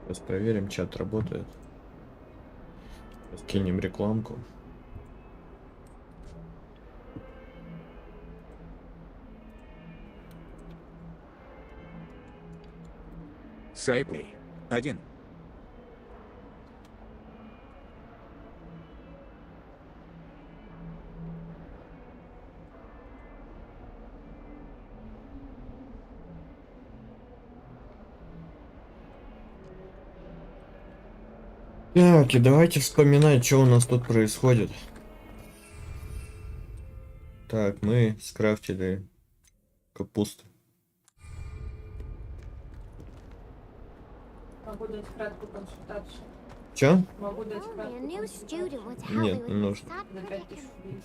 Сейчас проверим, чат работает. Кинем рекламку. Сайплей. 1. Так, и давайте вспоминать, что у нас тут происходит. Так, мы скрафтили капусту. Могу дать краткую консультацию. Чё? Могу дать краткую консультацию. Нет, не нужно. На 5000 рублей.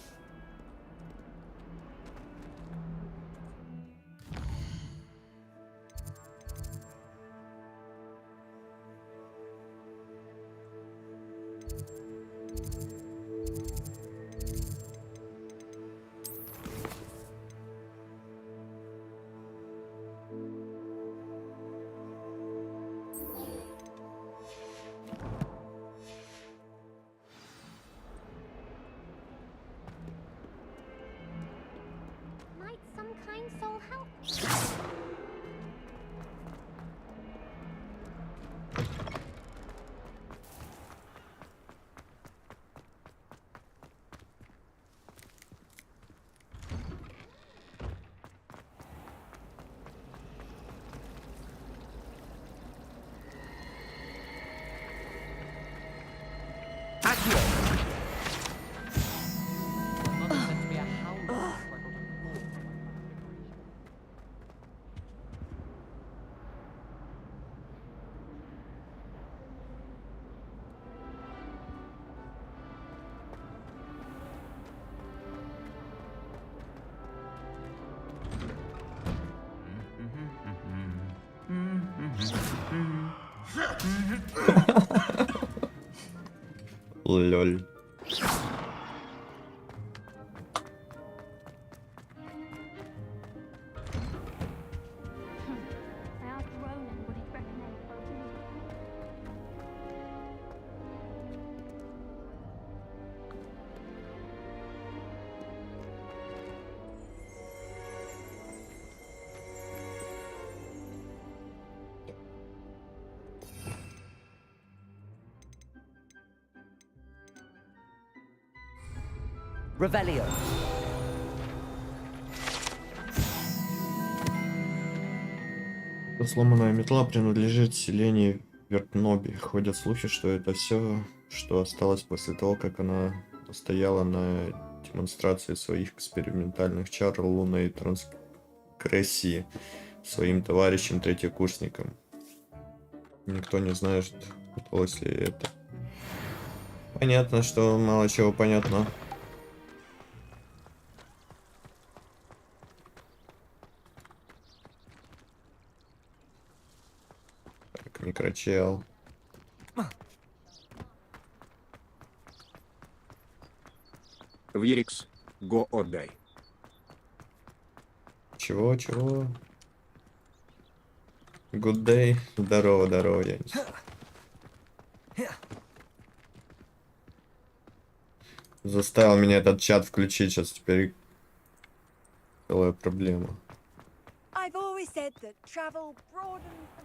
Might some kind soul help? Лоль. I asked Ronan what he'd recommend for a meal. Revelio. Сломанная метла принадлежит селению Вертноби. Ходят слухи, что это все, что осталось после того, как она стояла на демонстрации своих экспериментальных чар лунной транскрессии своим товарищам-третьекурсникам. Никто не знает, удалось ли это. Понятно, что мало чего понятно. Так, микрочел. Вирикс. Го отдай. Чего? Good day. Здорово, Янис. Заставил меня этот чат включить, сейчас теперь целая проблема. I've always said that travel broadens the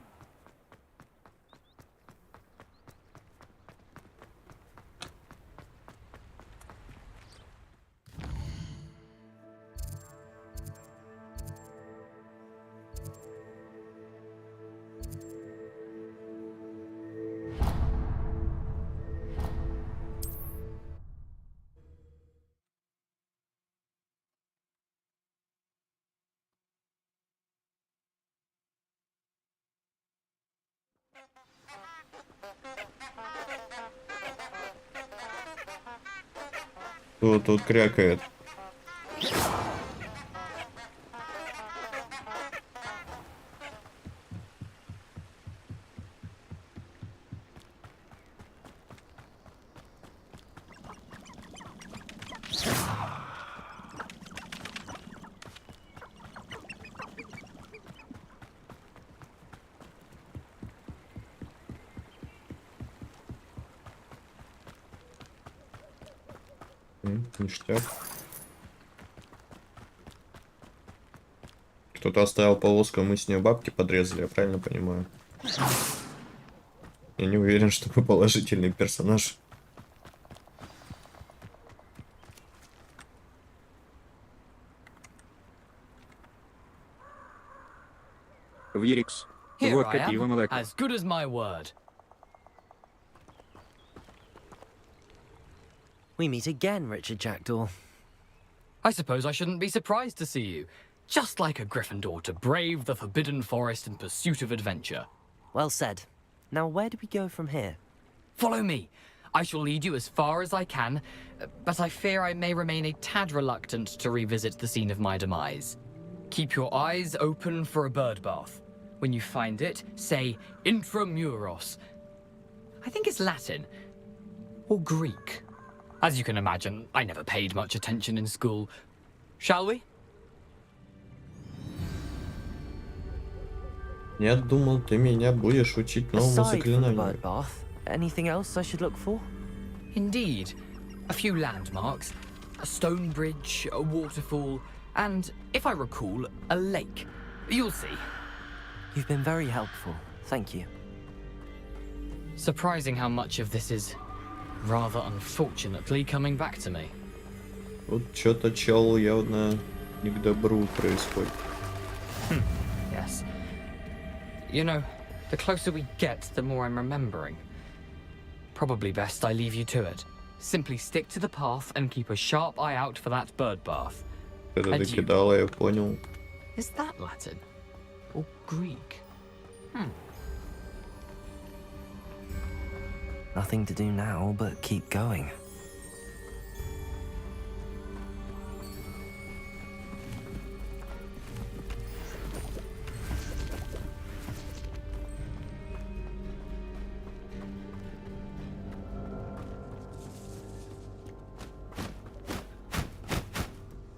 Кто тут крякает? Ништяк. Кто-то оставил полоску, мы с нее бабки подрезали, я правильно понимаю? Я не уверен, что мы положительный персонаж. Вирикс. Here I Водка, пиво, am, молоко. as good as my word. We meet again, Richard Jackdaw. I suppose I shouldn't be surprised to see you. Just like a Gryffindor to brave the Forbidden Forest in pursuit of adventure. Well said. Now, where do we go from here? Follow me. I shall lead you as far as I can, but I fear I may remain a tad reluctant to revisit the scene of my demise. Keep your eyes open for a bird bath. When you find it, say intramuros. I think it's Latin. Or Greek. As you can imagine, I never paid much attention in school. Shall we? Я думал, ты меня будешь учить новому Aside from the заклинанию. bird bath, anything else I should look for? Indeed. A few landmarks, a stone bridge, a waterfall, and, if I recall, a lake. You'll see. You've been very helpful. Thank you. Surprising how much of this is, rather unfortunately, coming back to me. Тут что-то чел явно не к добру происходит. Yes. You know, the closer we get, the more I'm remembering. Probably best I leave you to it. Simply stick to the path and keep a sharp eye out for that bird bath. Это Adieu. докидала, я понял. Is that Latin? Or Greek? Nothing to do now but keep going.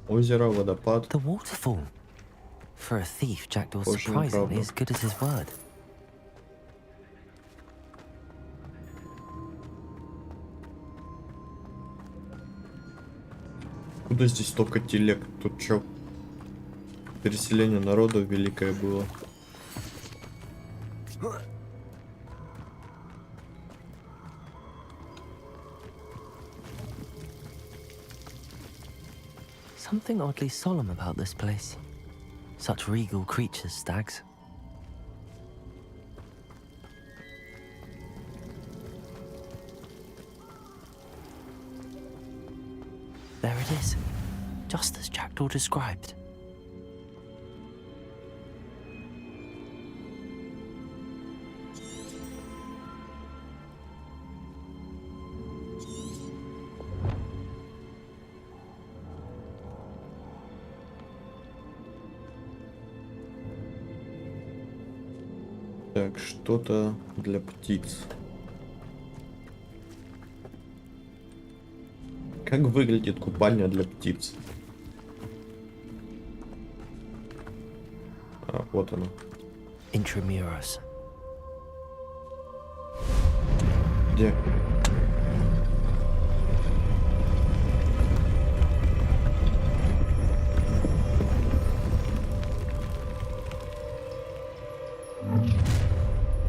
Озеро, водопад. The waterfall. For a thief, Jackdaw's Очень surprisingly правда. as good as his word. Куда здесь столько телег? Тут чё? Переселение народа великое было. Something oddly solemn about this place. Such regal creatures, stags. There it is, just as Jackdaw described. Так, что-то для птиц. Как выглядит купальня для птиц? А, вот она. Intramuros. Где?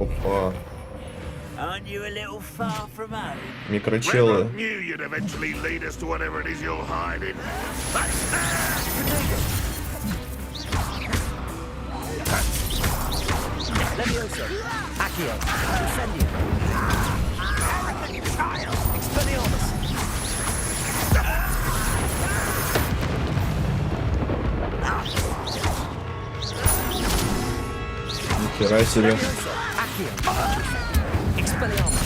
Опа. Aren't you a little far from home? Микрочелы. Knew you'd eventually lead us to whatever it is you're hiding. Levioso. Accio. Incendio. Expelliarmus. Нихера себе. Levioso. Accio. Expelliarmus.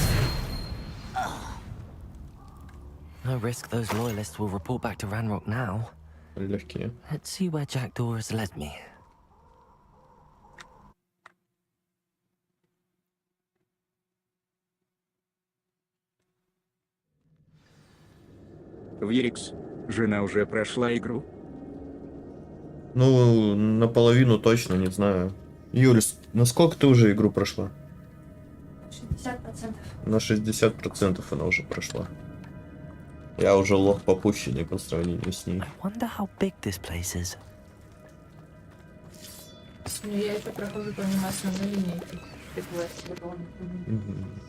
No risk those loyalists will report back to Ranrock now. Легкие. Let's see where Jackdaw has led me. Вирикс, жена уже прошла игру? Ну, наполовину точно, не знаю. Юль, насколько ты уже игру прошла? 60%. На 60% она уже прошла. Я уже лох попущенный по сравнению с ней. I wonder how big this place is. Ну, я еще прохожу помимо основной линейки. Мгм.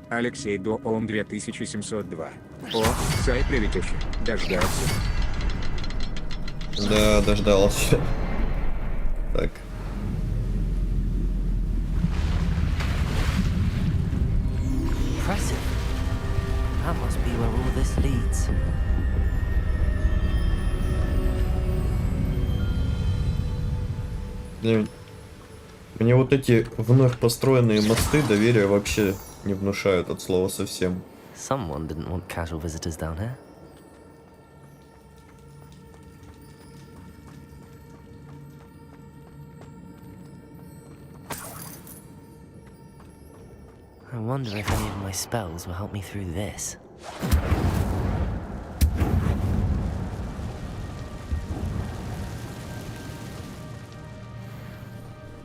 Алексей Доом 2702. О, сайт прилетевший. Дождался. Да, дождался. Так. Impressive. That must be where all this leads. Мне вот эти вновь построенные мосты доверия вообще не внушают от слова совсем. Someone didn't want casual visitors down here. I wonder if any of my spells will help me through this.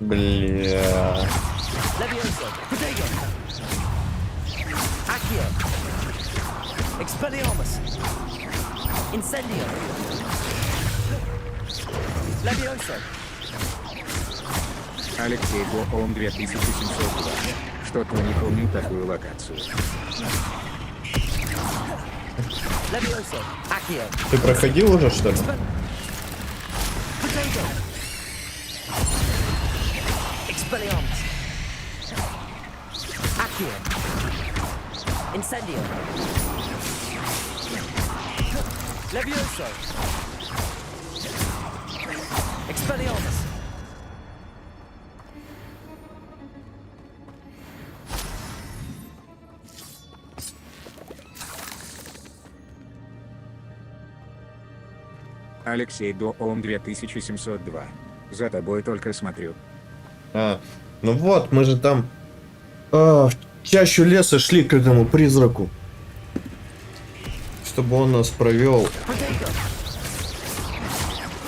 Бля. Levioso, Protego, Accio, Expelliarmus, Incendio, Levioso. Алексей Доом 2702. Что-то не помню такую локацию. Levioso, Accio, Ты проходил уже, что ли? Protego, Expelliarmus, Accio, Incendio, Levioso, Expelliarmus. Алексей Доом 2702. За тобой только смотрю. А, ну вот, мы же там в чащу леса шли к этому призраку. Чтобы он нас провел.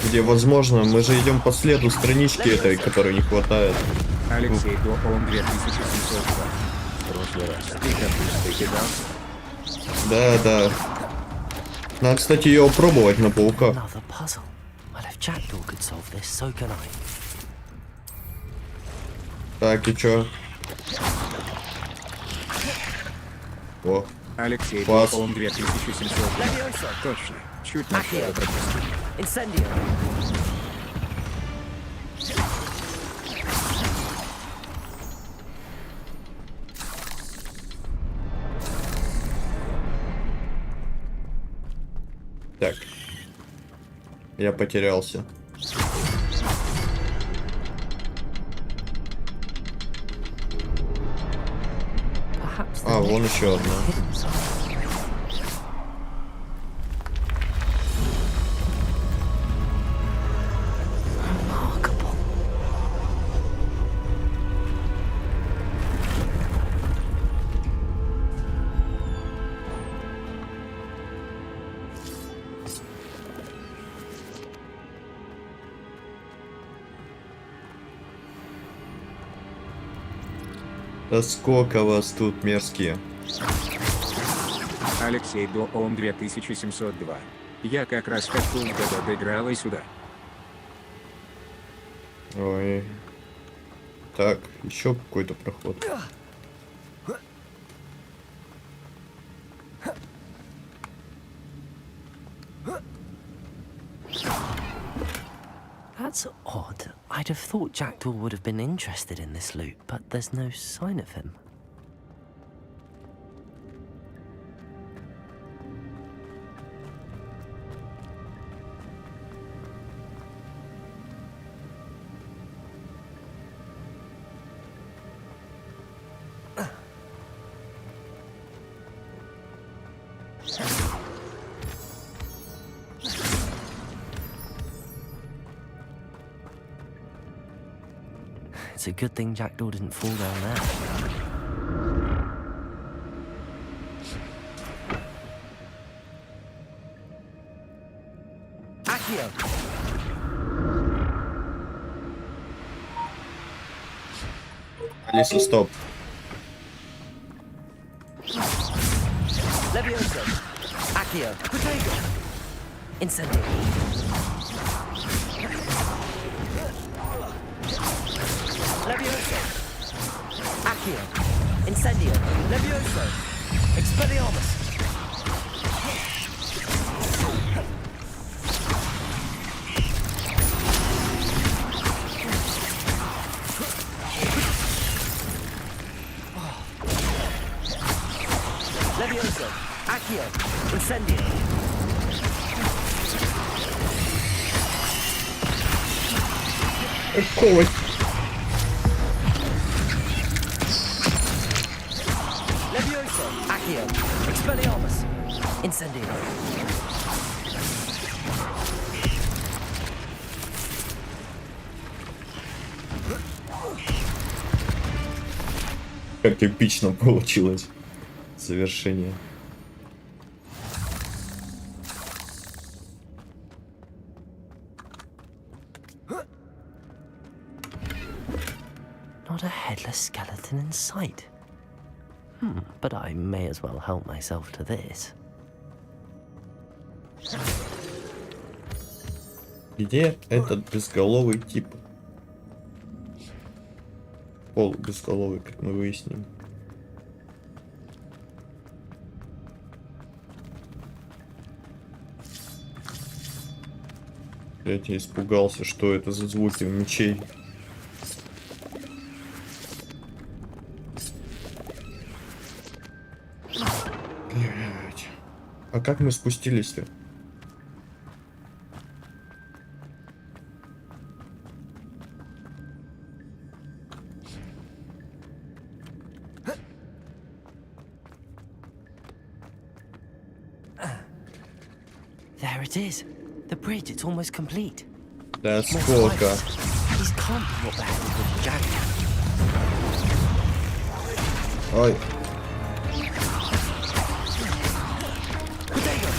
Где, возможно, мы же идем по следу странички этой, которой не хватает. Алексей Доом 2702. В прошлый раз ты капустой кидался? Да, да. Надо, кстати, ее пробовать на паука. Another puzzle. Well, if Jackdaw could solve this, so can I. Так, и чё? О, Алексей Пас. Доом 2702. Levioso, Точно. Чуть на второй пропустил. Incendio. так. Я потерялся. Perhaps А, вон еще одна. hidden somewhere. Remarkable. Да сколько вас тут мерзкие. Алексей Доом 2702. Я как раз как-то добеграла сюда. Ой. Так, еще какой-то проход. That's odd. I'd have thought Jackdaw would have been interested in this loot, but there's no sign of him. It's a good thing Jackdaw didn't fall down there. Accio! Алиса, стоп. Levioso! Accio! Protego! Incendio! Levioso! Accio! Incendio! Levioso! Expelliarmus! Levioso! Accio! Incendio! Какого? Levioso! Accio! Expelliarmus! Incendio! Как эпично получилось завершение. Not a headless skeleton in sight. But I may as well help myself to this. Где этот безголовый тип? Полубезголовый, как мы выясним. Блять, я испугался, что это за звуки мечей. Блять. А как мы спустились-то? There it is. The bridge, it's almost complete. Да More сколько? spikes. These can't be what the hell with the jacket. Ой. Protego!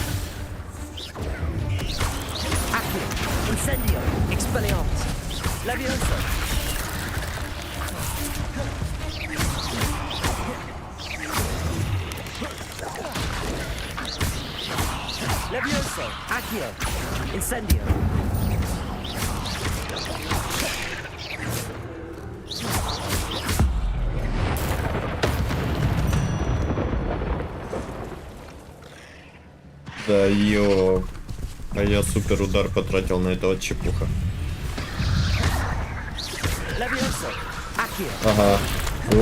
Accio! Incendio! Expelliarmus! Levioso! Levioso! Accio! Incendio! Да ё. А я супер удар потратил на этого чепуха. Levioso! Accio! Ага.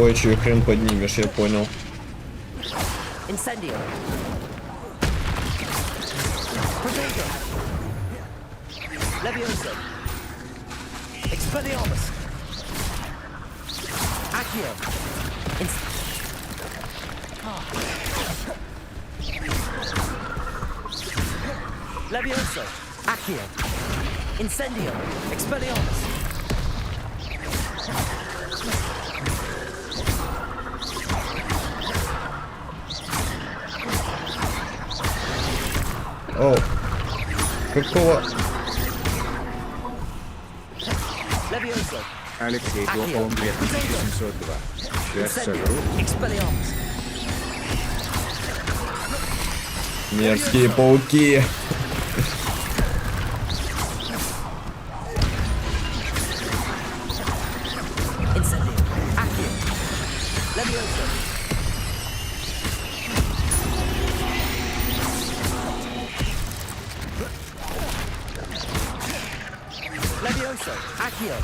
Ой, чё хрен поднимешь, я понял. Incendio! Protego! Levioso! Expelliarmus! Accio! Levioso! Accio! Incendio! Expelliarmus! О, какого? Levioso! Алексей Клоун 2702. Сейчас сожру. Expelliarmus! Мерзкие пауки. Incendio! Accio! Levioso! Levioso! Accio!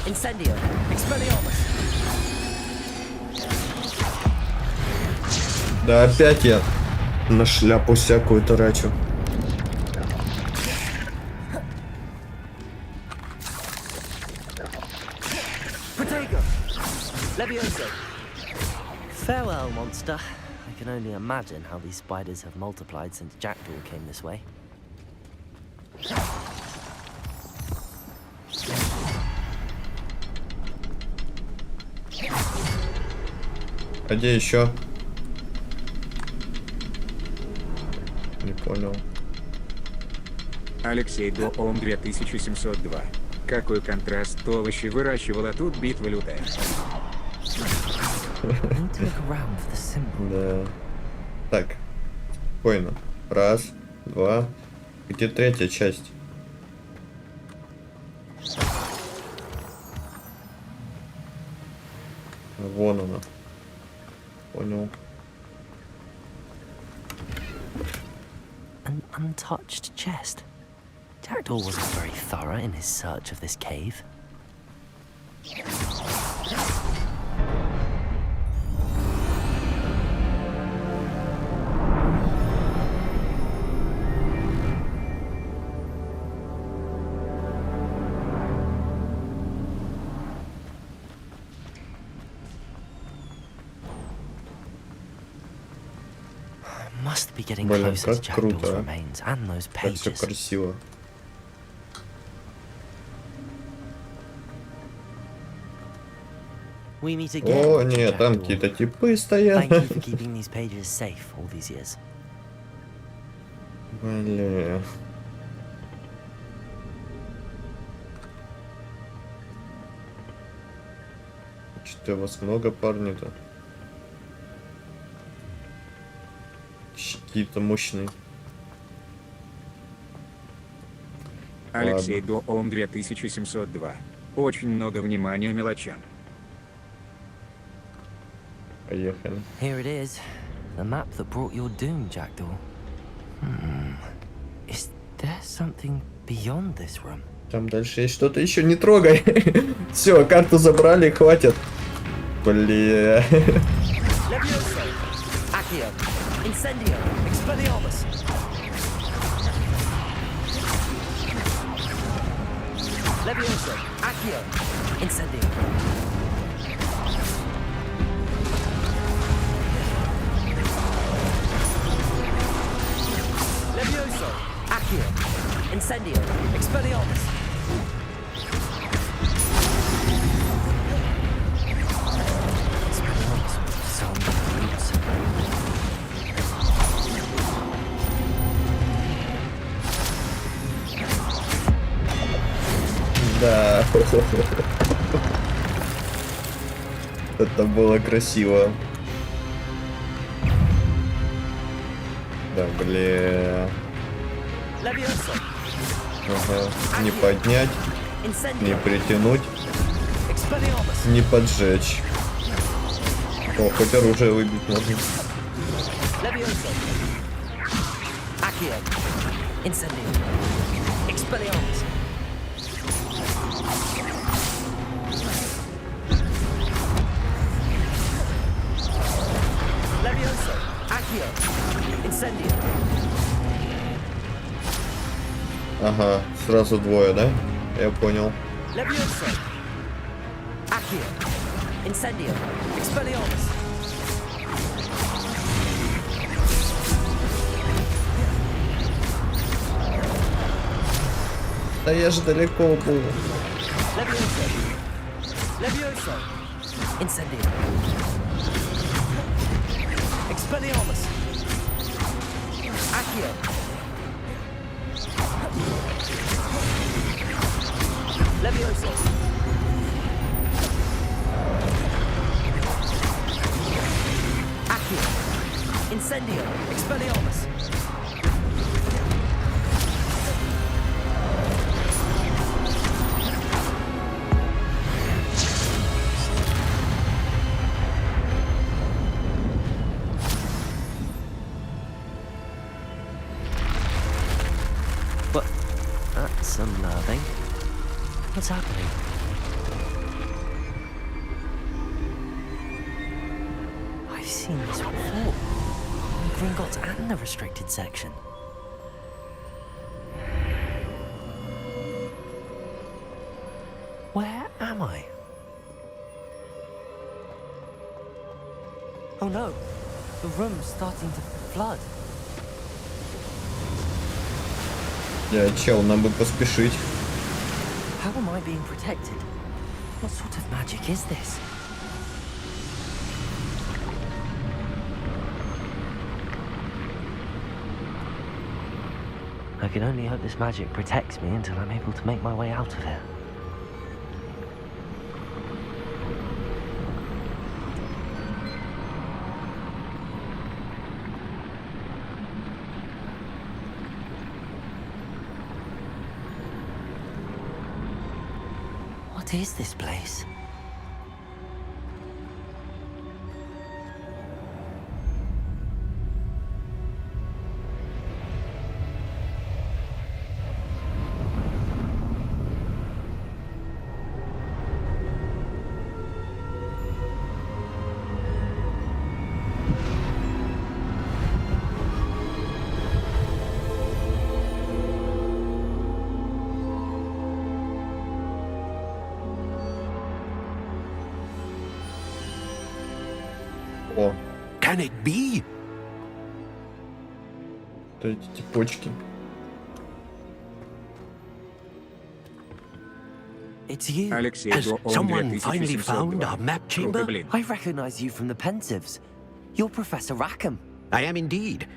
Incendio! Expelliarmus! Да опять я на шляпу всякую трачу. Protego! Levioso! Farewell, monster. I can only imagine how these spiders have multiplied since Jackdaw came this way. А где еще? Не понял. Алексей Доом 2702. Какой контраст, овощи выращивал, а тут битва лютая. Need to look around for the symbol. Да. Так. Спокойно. Раз, два. Где третья часть? Вон она. Понял. An untouched chest. Jackdaw wasn't very thorough in his search of this cave. Must be getting Блин, closer to как круто, Jackdaw's а. remains and those Как все pages. красиво. We meet again. О, Mr. нет, там Jackdaw. какие-то типы стоят. Thank you for keeping these pages safe all these years. Бля. Что-то у вас много, парни-то. Какие-то мощные. Алексей Доом 2702. Очень много внимания мелочам. Поехали. Here it is. The map that brought your doom, Jackdaw. Is there something beyond this room? Там дальше есть что-то еще, не трогай. Все, карту забрали, хватит. Бля. Levioso! Accio! Incendio! Expelliarmus! Levioso! Accio! Incendio! Levioso! Accio! Incendio! Expelliarmus! Expelliarmus with some roots. Да. Это было красиво. Да, бля. Levioso! Ага. Не поднять, не Incendio! притянуть, Expelliarmus! не поджечь. О, хоть оружие выбить можно. Levioso! Accio! Incendio! Expelliarmus! Levioso! Accio! Incendio! Ага, сразу двое, да? Я понял. Levioso! Accio! Incendio! Expelliarmus! Да я же далеко был. Levioso! Levioso! Incendio! Expelliarmus! Accio! Levioso! Accio! Incendio! Expelliarmus! But that's unnerving. What's happening? I've seen this before. In Gringotts and the restricted section. Where am I? Oh no, the room's starting to flood. Чел, нам бы поспешить. How am I being protected? What sort of magic is this? can only hope this magic protects me until I'm able to make my way out of here. What is this place? О, Can it be? вот эти типочки. It's you. Алексей Has Дуом someone finally found 2702. our map chamber? Круто, блин. I recognize you from the Pensieves. You're Professor Rackham. I am indeed.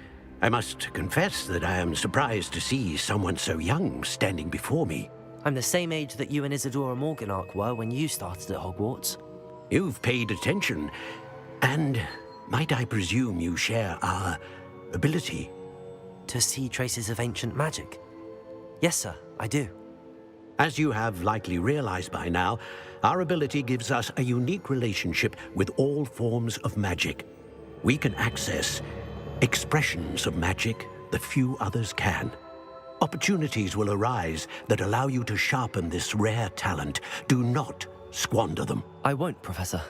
I must confess that I am surprised to see someone so young standing before me. I'm the same age that you and Isadora Morganach were when you started at Hogwarts. You've paid attention, and might I presume you share our ability? To see traces of ancient magic? Yes, sir, I do. As you have likely realized by now, our ability gives us a unique relationship with all forms of magic. We can access expressions of magic that few others can. Opportunities will arise that allow you to sharpen this rare talent. Do not squander them. I won't, Professor.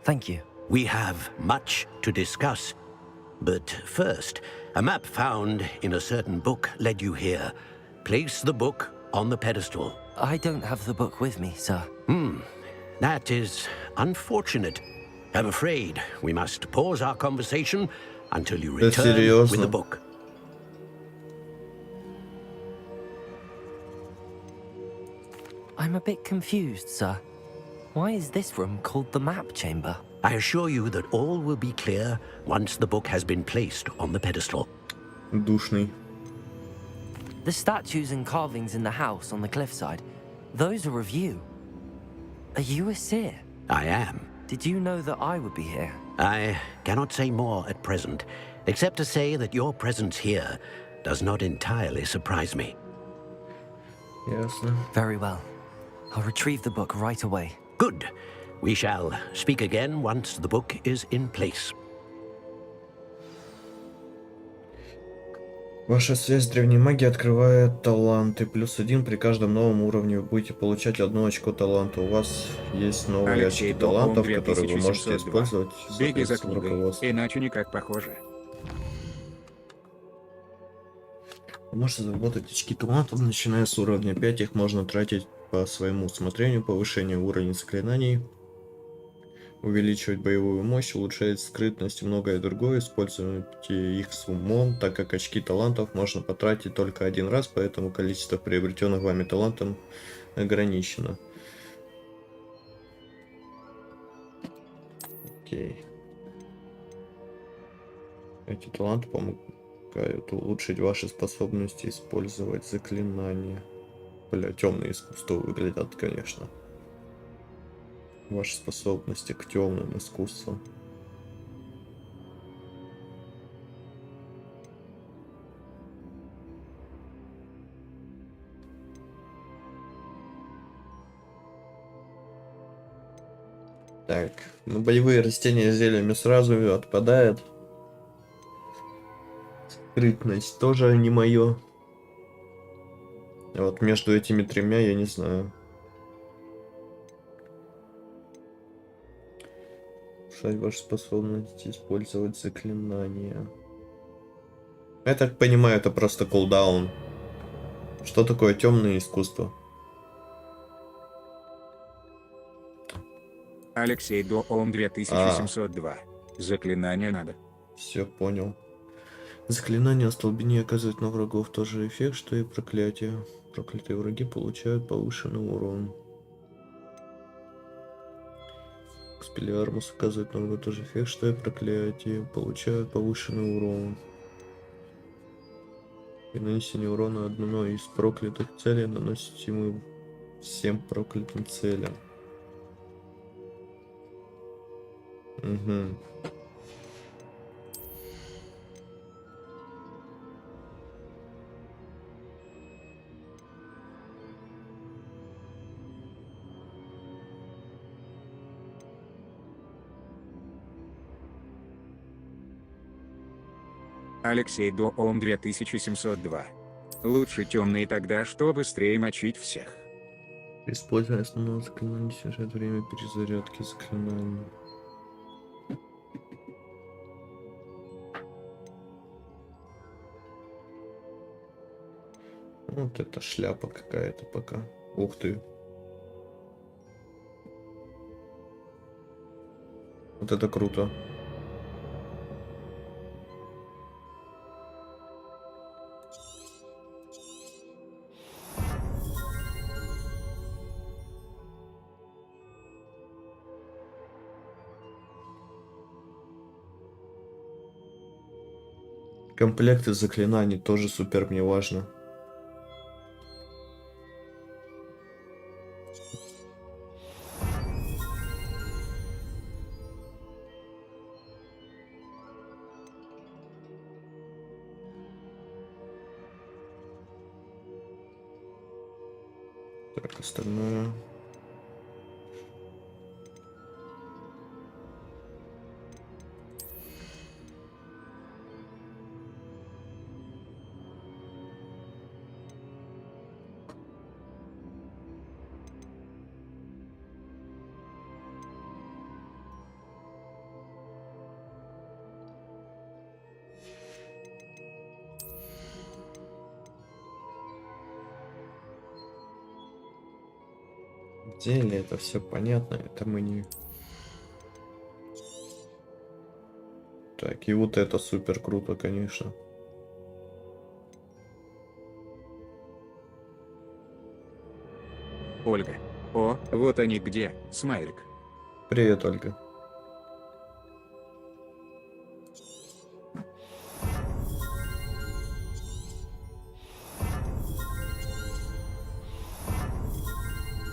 Thank you. We have much to discuss. But first, a map found in a certain book led you here. Place the book on the pedestal. I don't have the book with me, sir. That is unfortunate. I'm afraid we must pause our conversation until you Да return серьезно? with the book. I'm a bit confused, sir. Why is this room called the map chamber? I assure you that all will be clear once the book has been placed on the pedestal. Душный. The statues and carvings in the house on the cliffside, those are of you. Are you a seer? I am. Did you know that I would be here? I cannot say more at present, except to say that your presence here does not entirely surprise me. Ясно. Very well. I'll retrieve the book right away. Good. We shall speak again once the book is in place. Ваша связь с древней магией открывает таланты. +1 при каждом новом уровне вы будете получать 1 очко таланта. У вас есть новые Алексей очки Дуом талантов, которые вы можете 2702. использовать Беги за соответственно, книгой, руководству. иначе никак похоже. Вы можете заработать очки талантов, начиная с уровня 5. Их можно тратить по своему усмотрению. Повышение уровня заклинаний. Увеличивать боевую мощь, улучшать скрытность и многое другое. Используйте их с умом, так как очки талантов можно потратить только один раз, поэтому количество приобретенных вами талантов ограничено. Окей. Эти таланты помогают улучшить ваши способности использовать заклинания. Бля, темные искусства выглядят, конечно. Ваши способности к темным искусствам. Так, ну боевые растения с зельями сразу отпадает. Скрытность тоже не мое. А вот между этими тремя я не знаю. Ваши способности использовать заклинания. Я так понимаю, это просто кулдаун. Что такое темное искусство? Алексей Дуом 2702. Заклинание надо. Все, понял. Заклинание остолбения оказывает на врагов тот же эффект, что и проклятие. Проклятые враги получают повышенный урон. Экспеллиармус оказывает на врага тот же эффект, что и проклятие. Получают повышенный урон. При нанесении урона одной из проклятых целей наносит ему всем проклятым целям. Угу. Алексей Доом 2702. Лучше темные тогда, что быстрее мочить всех. Используя основное заклинание, снижает время перезарядки заклинания. Вот это шляпа какая-то пока. Ух ты. Вот это круто. Комплекты заклинаний тоже супер мне важно. Так, остальное. В деле это все понятно, это мы не... Так, и вот это супер круто, конечно. Ольга. О, вот они где, смайлик. Привет, Ольга.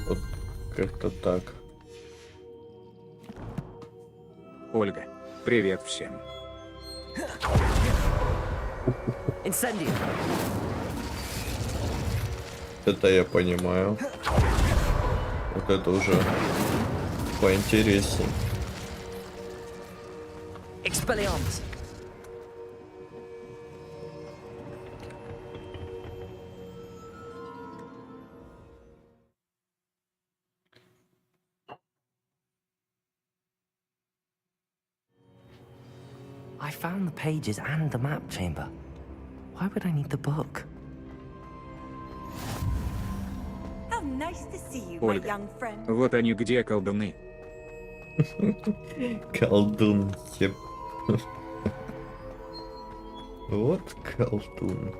Вот как-то так. Ольга. Привет всем. Incendio. Это я понимаю. Вот это уже поинтереснее. Expelliarmus. I found the pages and the map chamber. Why would I need the book? How nice to see you, my Ольга. young friend. Вот они где, колдуны. Колдун, еп. Вот колдун.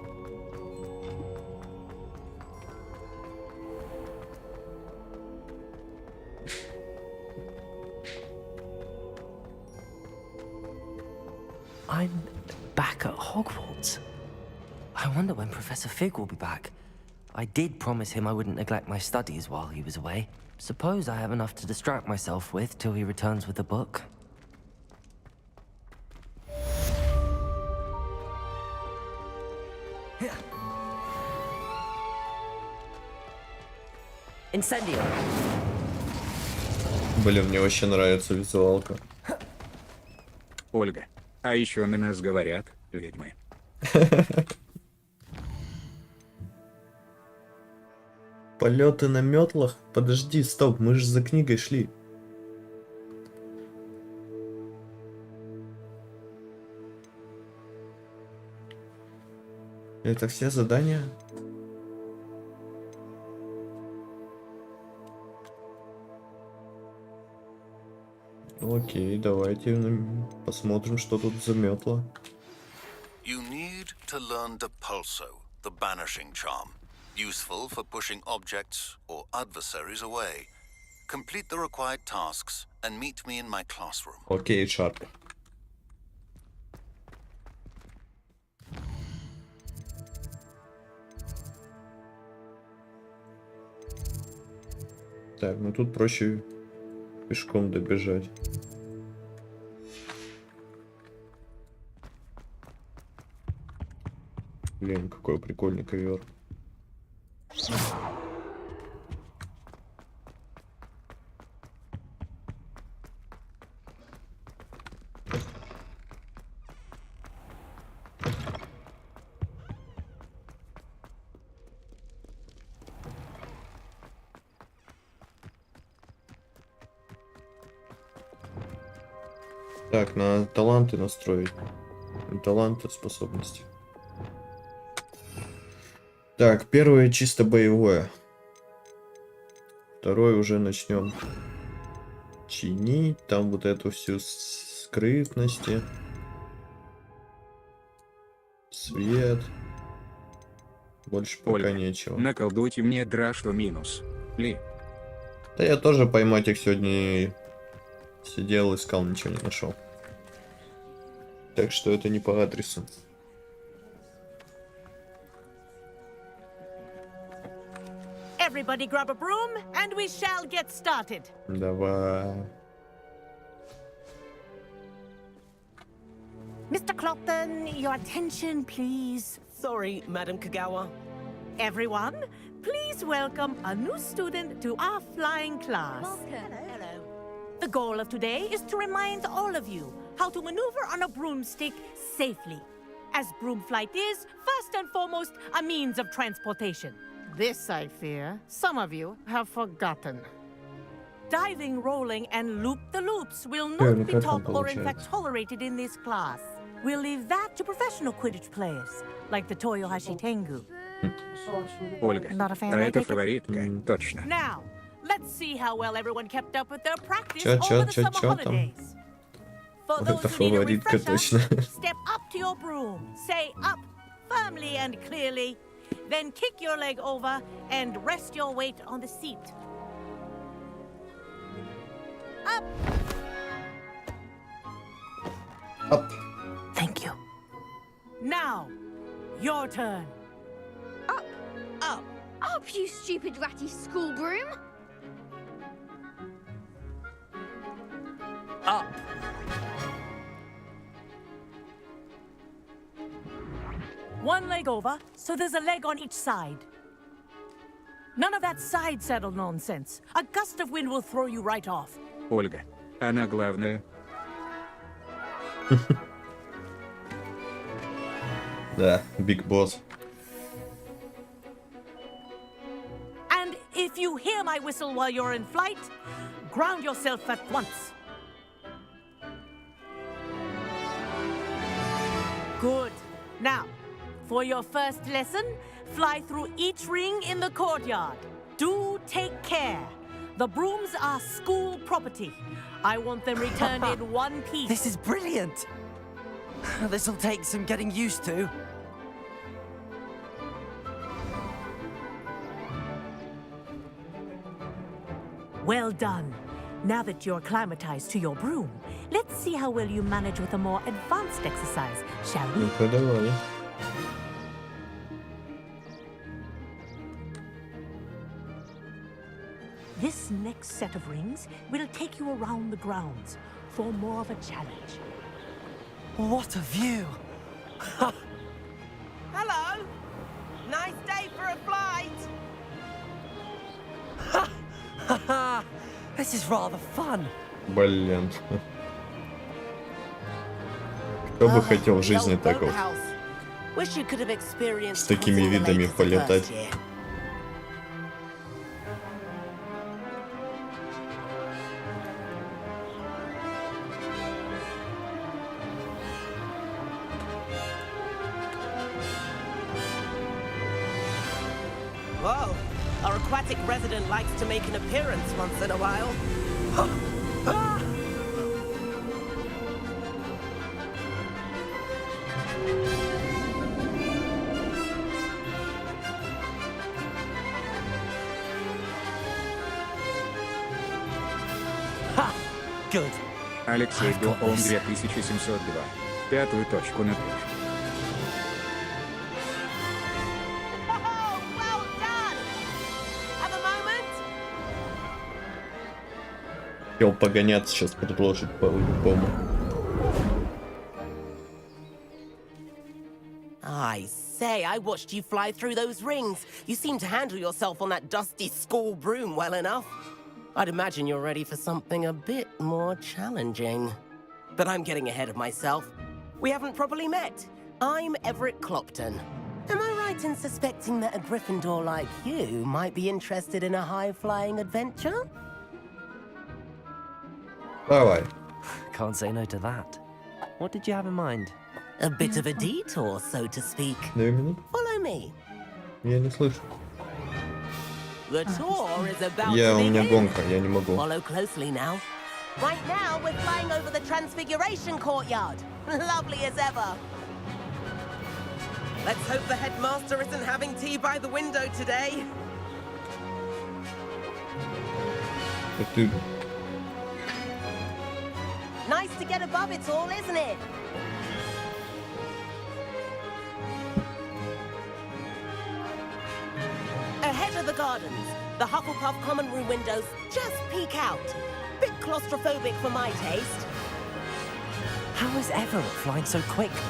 I'm back at Hogwarts. I wonder when Professor Fig will be back. I did promise him I wouldn't neglect my studies while he was away. Suppose I have enough to distract myself with till he returns with the book. Incendio. Блин, мне вообще нравится визуалка. Ольга. А еще на нас говорят, ведьмы. Полеты на метлах? Подожди, стоп, мы же за книгой шли. Это все задания? Окей, давайте посмотрим, что тут за метла. You need to learn Depulso, the banishing charm. Useful for pushing objects or adversaries away. Complete the required tasks and meet me in my classroom. Окей, Шарп. Так, ну тут проще пешком добежать. Блин, какой прикольный ковер. Так, на таланты настроить. Таланты, способности. Так, первое чисто боевое. Второе уже начнем чинить. Там вот эту всю скрытности. Свет. Больше пока Ольга, нечего. наколдуйте мне драшту минус. Ли. Да я тоже поймать их сегодня сидел, искал, ничего не нашел. Так что это не по адресу. Everybody grab a broom and we shall get started. Давай. Mr. Clopton, your attention, please. Sorry, Madam Kagawa. Everyone, please welcome a new student to our flying class. Welcome. Hello. The goal of today is to remind all of you how to maneuver on a broomstick safely. As broom flight is, first and foremost, a means of transportation. This, I fear, some of you have forgotten. Diving, rolling, and loop-the-loops will not be taught or in fact tolerated in this class. We'll leave that to professional Quidditch players, like the Toyohashi Tengu. Ольга, Not a fan, а I это take it? фаворитка, точно. Now, let's see how well everyone kept up with their practice Чё, over the чё, summer чё там? holidays. For Это those who need a фаворитка refresher, точно. step up to your broom, say up firmly and clearly, then kick your leg over and rest your weight on the seat. Up. Up. Thank you. Now, your turn. Up. Up. Up, you stupid ratty school broom. Up. One leg over, so there's a leg on each side. None of that side saddle nonsense. A gust of wind will throw you right off. Ольга, она главная. Да, Big Boss. And if you hear my whistle while you're in flight, ground yourself at once. Good. Now, for your first lesson, fly through each ring in the courtyard. Do take care. The brooms are school property. I want them returned in one piece. This is brilliant! This'll take some getting used to. Well done. Now that you're acclimatized to your broom, let's see how well you manage with a more advanced exercise, shall we? Ну-ка, давай. This next set of rings will take you around the grounds for more of a challenge. What a view! Hello. Nice day for a flight. This is rather fun. Блин. Кто бы хотел в жизни так вот Wish you could have experienced с такими видами полетать. Whoa, our aquatic resident likes to make an appearance once in a while. Ha! Good. Алексей I've got Гопон this. 2702. Пятую точку на путь. Oh, well done! Have a moment. Хотел погоняться, сейчас предложить по-любому. I say, I watched you fly through those rings. You seem to handle yourself on that dusty school broom well enough. I'd imagine you're ready for something a bit more challenging. But I'm getting ahead of myself. We haven't properly met. I'm Everett Clopton. Am I right in suspecting that a Gryffindor like you might be interested in a high-flying adventure? Давай. Can't say no to that. What did you have in mind? A bit of a detour, so to speak. 2 минуты. Follow me. Я не слышу. The tour is about У to меня begin. гонка, я не могу. Follow closely now. Right now, we're flying over the Transfiguration Courtyard. Lovely as ever. Let's hope the headmaster isn't having tea by the window today. Ты... Nice to get above it all, isn't it? Ahead of the gardens, the Hufflepuff common room windows just peek out. Bit claustrophobic for my taste. How is Everett flying so quickly?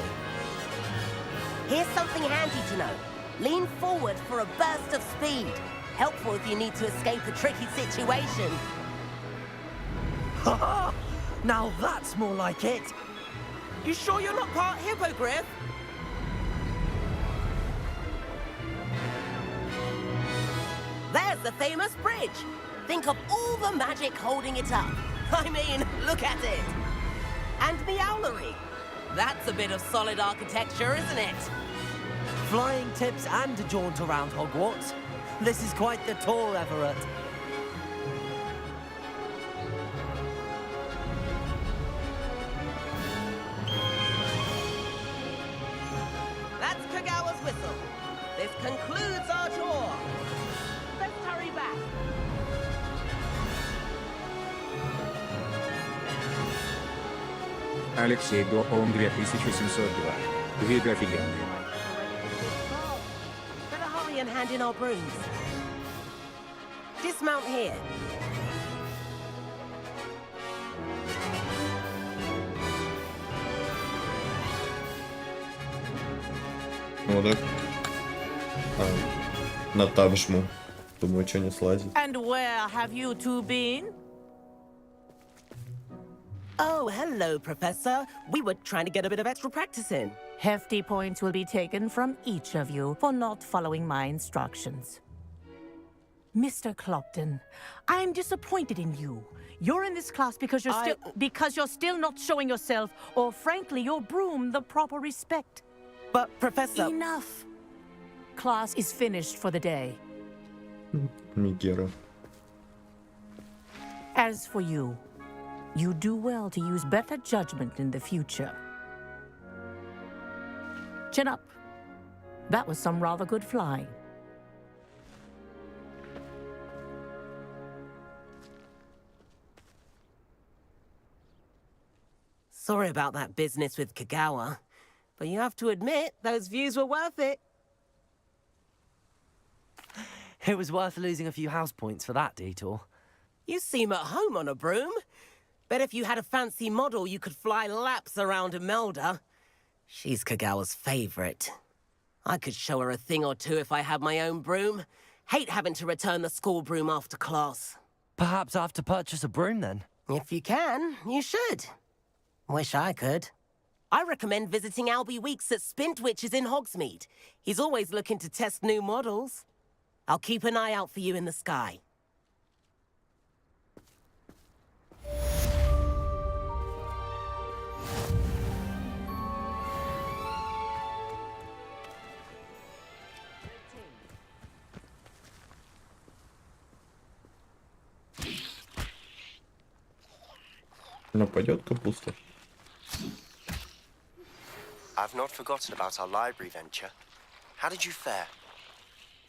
Here's something handy to know. Lean forward for a burst of speed. Helpful if you need to escape a tricky situation. Ha! Now that's more like it. You sure you're not part hippogriff? There's the famous bridge. Think of all the magic holding it up. I mean, look at it. And Meowlery. That's a bit of solid architecture, isn't it? Flying tips and a jaunt around Hogwarts. This is quite the tour, Everett. That's Kagawa's whistle. This concludes our tour. Let's hurry back. Алексей Доум 2702. Вид офигенный. Better hurry and hand in our brooms. Dismount here. Ну да. На таб жму. Думаю, что не слазит. And where have you two been? Oh, hello, Professor. We were trying to get a bit of extra practice in. Hefty points will be taken from each of you for not following my instructions. Mr. Clopton, I'm disappointed in you. You're in this class because you're still not showing yourself, or frankly, your broom the proper respect. But, Professor... Enough. Class is finished for the day. Нигера. As for you, you do well to use better judgment in the future. Chin up. That was some rather good flying. Sorry about that business with Kagawa, but you have to admit, those views were worth it. It was worth losing a few house points for that detour. You seem at home on a broom. Bet if you had a fancy model, you could fly laps around Imelda. She's Kagawa's favorite. I could show her a thing or two if I had my own broom. Hate having to return the school broom after class. Perhaps I have to purchase a broom then. If you can, you should. Wish I could. I recommend visiting Albie Weeks at Spintwitches in Hogsmeade. He's always looking to test new models. I'll keep an eye out for you in the sky. Нападет капуста. I've not forgotten about our library venture. How did you fare?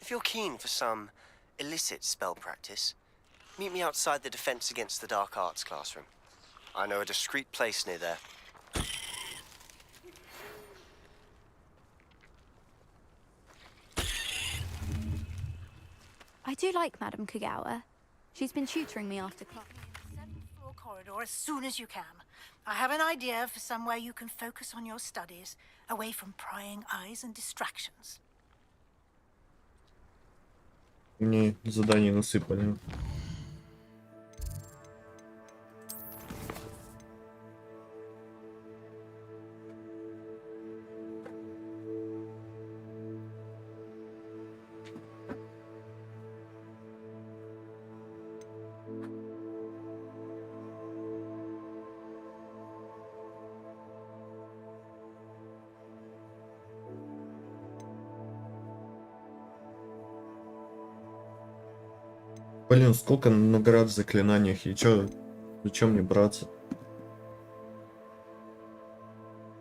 If you're keen for some illicit spell practice, meet me outside the Defense Against the Dark Arts classroom. I know a discreet place near there. I do like Madame Kagawa. She's been tutoring me after class. 7th floor corridor as soon as you can. I have an idea for somewhere you can focus on your studies, away from prying eyes and distractions. Мне задание насыпали. Блин, сколько наград в заклинаниях, и чё, зачем мне браться?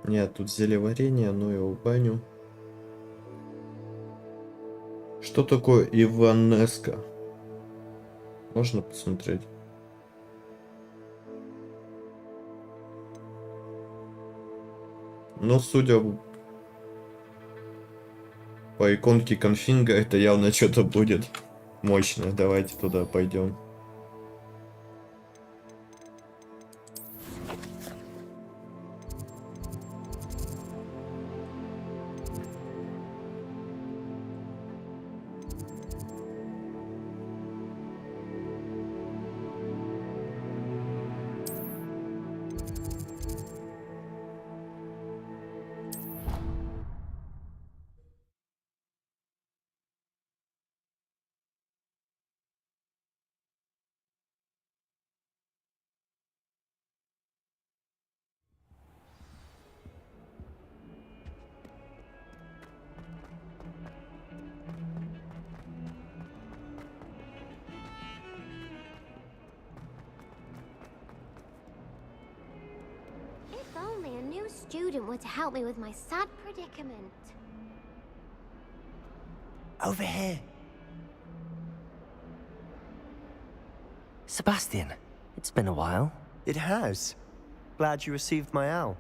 Нет, тут зельеварение, ну его в баню. Что такое Иванеска? Можно посмотреть? Но судя по иконке конфинга, это явно что-то будет мощное. Давайте туда пойдем. If only a new student were to help me with my sad predicament. Over here. Sebastian, it's been a while. It has. Glad you received my owl.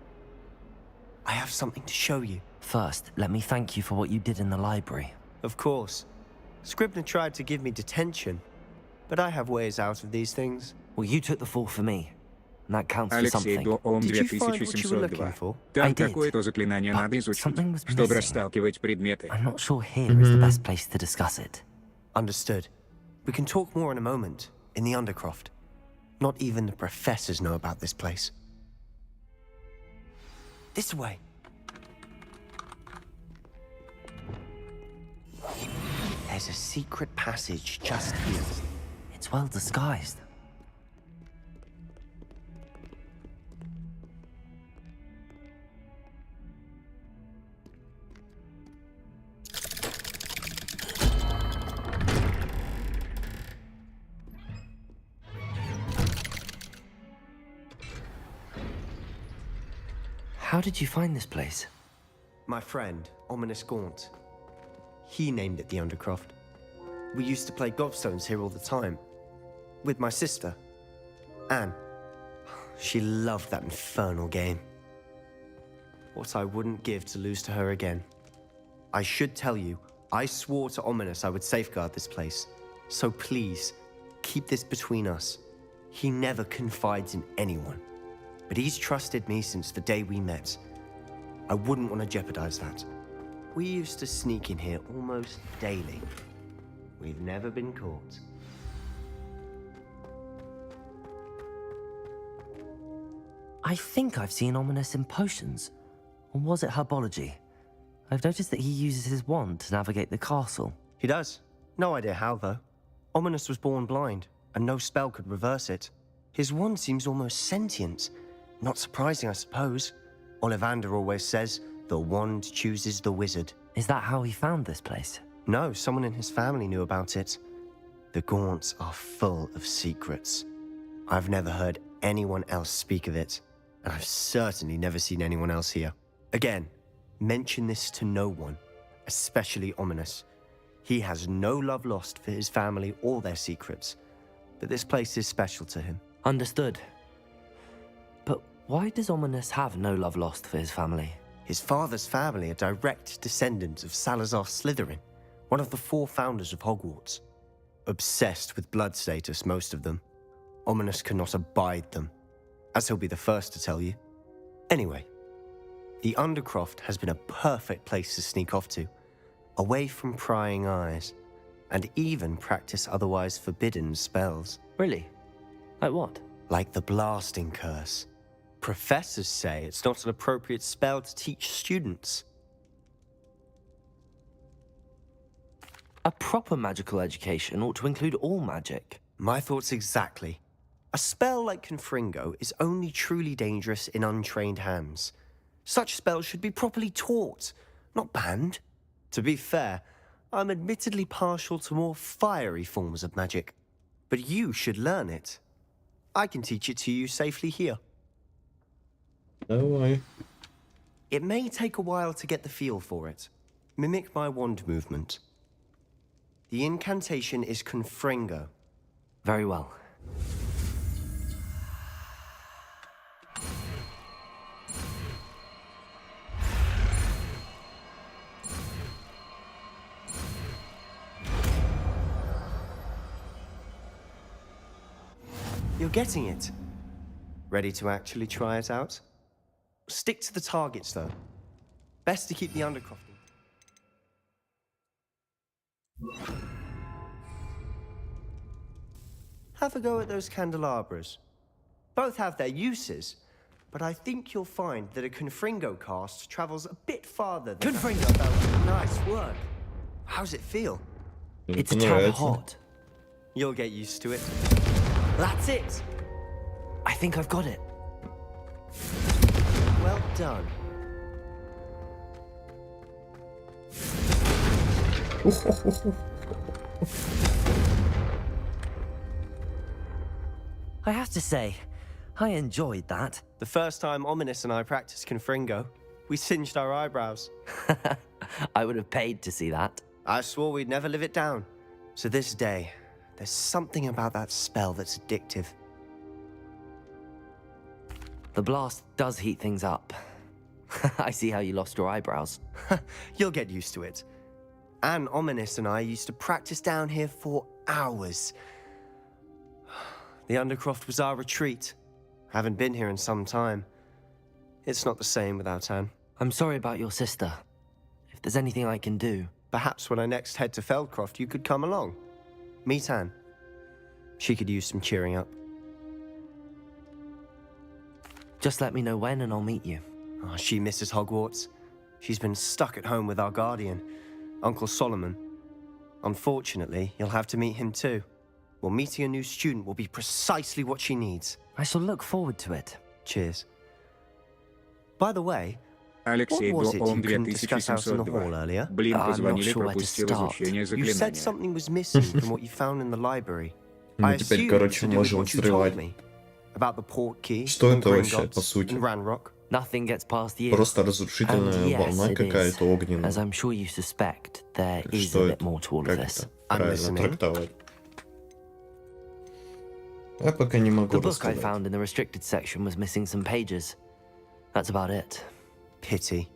I have something to show you. First, let me thank you for what you did in the library. Of course. Scribner tried to give me detention, but I have ways out of these things. Well, you took the fall for me, and that counts for Алексей, something. до ОМ Did you find what you were 2702. looking for? Там I did, какое-то заклинание but надо изучить, something was чтобы missing. расталкивать предметы. I'm not sure here is the best place to discuss it. Understood. We can talk more in a moment, in the Undercroft. Not even the professors know about this place. This way. There's a secret passage just here. It's well disguised. How did you find this place? My friend, Ominous Gaunt. He named it the Undercroft. We used to play gobstones here all the time. With my sister, Anne. She loved that infernal game. What I wouldn't give to lose to her again. I should tell you, I swore to Ominous I would safeguard this place. So please, keep this between us. He never confides in anyone. But he's trusted me since the day we met. I wouldn't want to jeopardize that. We used to sneak in here almost daily. We've never been caught. I think I've seen Ominous in potions. Or was it herbology? I've noticed that he uses his wand to navigate the castle. He does. No idea how, though. Ominous was born blind, and no spell could reverse it. His wand seems almost sentient. Not surprising, I suppose. Ollivander always says, the wand chooses the wizard. Is that how he found this place? No, someone in his family knew about it. The Gaunts are full of secrets. I've never heard anyone else speak of it, and I've certainly never seen anyone else here. Again, mention this to no one, especially Ominous. He has no love lost for his family or their secrets, but this place is special to him. Understood. But why does Ominous have no love lost for his family? His father's family are direct descendants of Salazar Slytherin, one of the 4 founders of Hogwarts. Obsessed with blood status, most of them. Ominous cannot abide them, as he'll be the first to tell you. Anyway, the Undercroft has been a perfect place to sneak off to, away from prying eyes, and even practice otherwise forbidden spells. Really? Like what? Like the blasting curse. Professors say it's not an appropriate spell to teach students. A proper magical education ought to include all magic. My thoughts exactly. A spell like Confringo is only truly dangerous in untrained hands. Such spells should be properly taught, not banned. To be fair, I'm admittedly partial to more fiery forms of magic, but you should learn it. I can teach it to you safely here. Давай. It may take a while to get the feel for it. Mimic my wand movement. The incantation is Confringo. Very well. You're getting it. Ready to actually try it out? Stick to the targets, though. Best to keep the undercrofting. Have a go at those candelabras. Both have their uses, but I think you'll find that a Confringo cast travels a bit farther than... Confringo! Nice work. How's it feel? It's a tad hot. You'll get used to it. That's it! I think I've got it. Well done. I have to say, I enjoyed that. The first time Ominous and I practiced Confringo, we singed our eyebrows. I would have paid to see that. I swore we'd never live it down. So this day, there's something about that spell that's addictive. The blast does heat things up. I see how you lost your eyebrows. You'll get used to it. Anne Ominous and I used to practice down here for hours. The Undercroft was our retreat. Haven't been here in some time. It's not the same without Anne. I'm sorry about your sister. If there's anything I can do... Perhaps when I next head to Feldcroft, you could come along. Meet Anne. She could use some cheering up. Just let me know when and I'll meet you. Oh, she misses Hogwarts. She's been stuck at home with our guardian, Uncle Solomon. Unfortunately, you'll have to meet him too. Well, meeting a new student will be precisely what she needs. I shall look forward to it. Cheers. By the way, Алексей what was it Дуом you couldn't discuss out in the hall 2702. earlier? Блин, I'm not позвонили, sure where to пропустил start. изучение You said заклинания. something was missing from what you found in the library. Ну, I теперь, assume короче, to do with можем what you told взрывать. me about the port key Что and это вообще, Gringotts по сути? and Ranrock. Nothing gets past the ears. Просто And разрушительная yes, волна it is. какая-то огненная. As I'm sure you suspect, there is Что a bit это? more to all of Как this. это правильно listening. трактовать? Я пока не могу The book I рассказать. found in the restricted section was missing some pages. That's about it. Pity.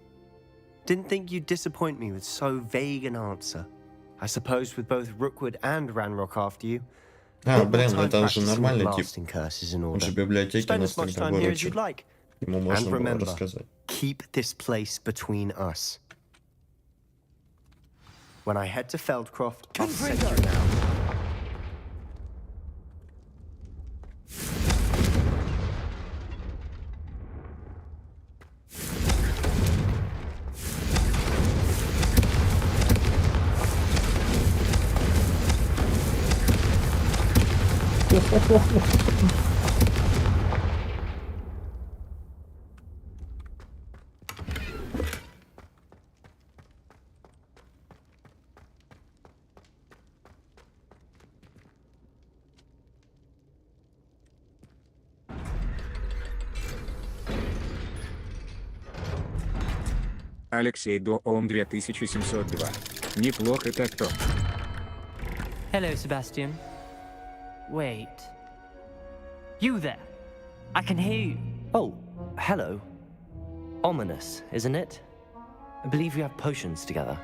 Didn't think you'd disappoint me with so vague an answer. I suppose with both Rookwood and Ranrock after you. А, блин, это уже нормальный тип. тип. Он же в библиотеке Spend нас as much тогда time here as you'd выручил. like. Ему And можно было remember, рассказать. keep this place between us. When I head to Feldcroft, I'll send you now. Алексей Дуом 2702. Неплохо так то. Hello, Sebastian. Wait. You there? I can hear you. Oh, hello. Ominous, isn't it? I believe we have potions together.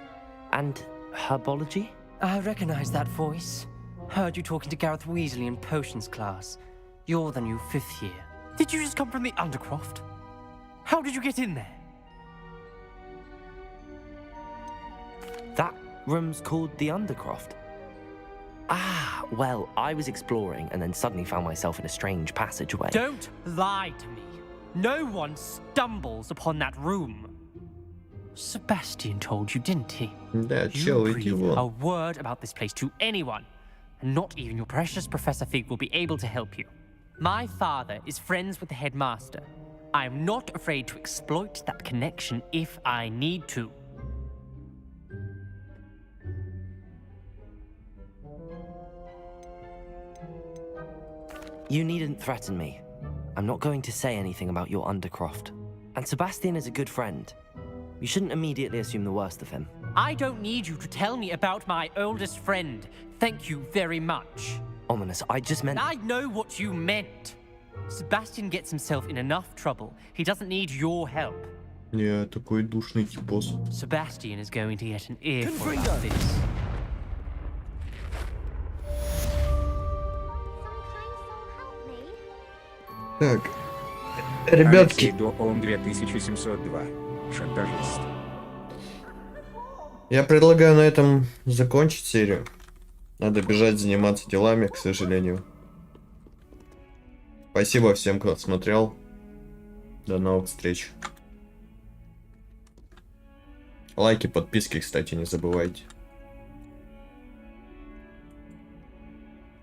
And herbology? I recognize that voice. Heard you talking to Gareth Weasley in potions class. You're the new 5th year. Did you just come from the Undercroft? How did you get in there? That room's called the Undercroft. Ah, well, I was exploring and then suddenly found myself in a strange passageway. Don't lie to me. No one stumbles upon that room. Sebastian told you, didn't he? Да, You чел, иди breathe a вон. word about this place to anyone, and not even your precious Professor Fig will be able to help you. My father is friends with the headmaster. I am not afraid to exploit that connection if I need to. You needn't threaten me. I'm not going to say anything about your Undercroft. And Sebastian is a good friend. You shouldn't immediately assume the worst of him. I don't need you to tell me about my oldest friend. Thank you very much. Ominous, I just meant... I know what you meant. Sebastian gets himself in enough trouble. He doesn't need your help. Я такой душный типос. Sebastian is going to get an earful about this. Так, ребятки. Алексей Доом 2702. Шантажист. Я предлагаю на этом закончить серию. Надо бежать заниматься делами, к сожалению. Спасибо всем, кто смотрел. До новых встреч. Лайки, подписки, кстати, не забывайте.